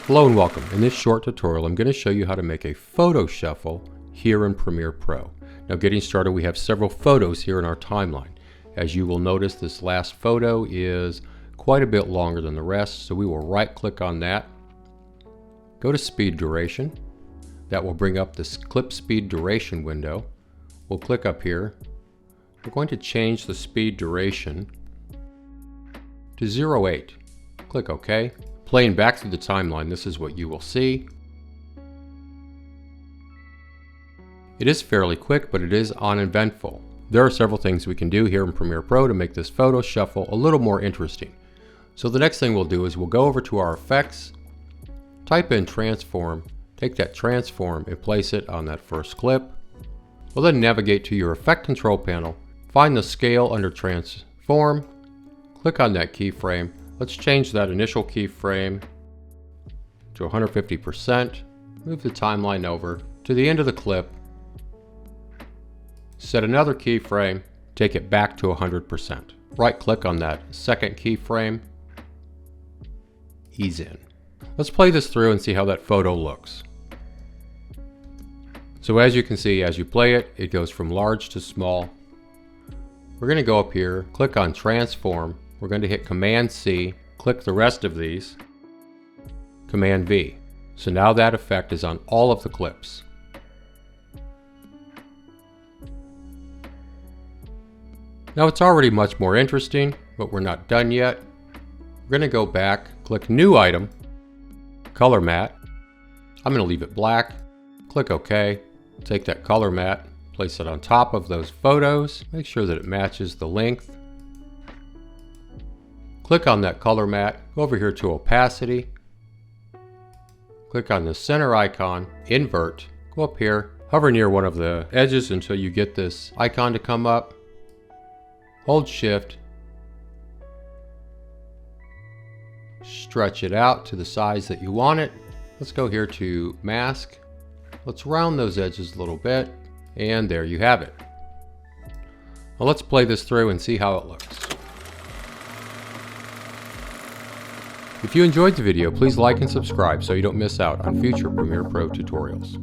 Hello and welcome. In this short tutorial, I'm going to show you how to make a photo shuffle here in Premiere Pro. Now getting started, we have several photos here in our timeline. As you will notice, this last photo is quite a bit longer than the rest, so we will right click on that. Go to Speed Duration. That will bring up this Clip Speed Duration window. We'll click up here. We're going to change the speed duration to 0.8. Click OK. Playing back through the timeline, this is what you will see. It is fairly quick, but it is uneventful. There are several things we can do here in Premiere Pro to make this photo shuffle a little more interesting. So the next thing we'll do is we'll go over to our effects, type in transform, take that transform and place it on that first clip. We'll then navigate to your effect control panel, find the scale under transform, click on that keyframe. Let's change that initial keyframe to 150%, move the timeline over to the end of the clip, set another keyframe, take it back to 100%. Right click on that second keyframe, ease in. Let's play this through and see how that photo looks. So as you can see, as you play it, it goes from large to small. We're going to go up here, click on transform. We're going to hit Command C, click the rest of these, Command V. So now that effect is on all of the clips. Now it's already much more interesting, but we're not done yet. We're going to go back, click New Item, Color Matte. I'm going to leave it black, click OK, take that color matte, place it on top of those photos, make sure that it matches the length. Click on that color matte, go over here to opacity, click on the center icon, invert, go up here, hover near one of the edges until you get this icon to come up, hold shift, stretch it out to the size that you want it. Let's go here to mask, let's round those edges a little bit, and there you have it. Now let's play this through and see how it looks. If you enjoyed the video, please like and subscribe so you don't miss out on future Premiere Pro tutorials.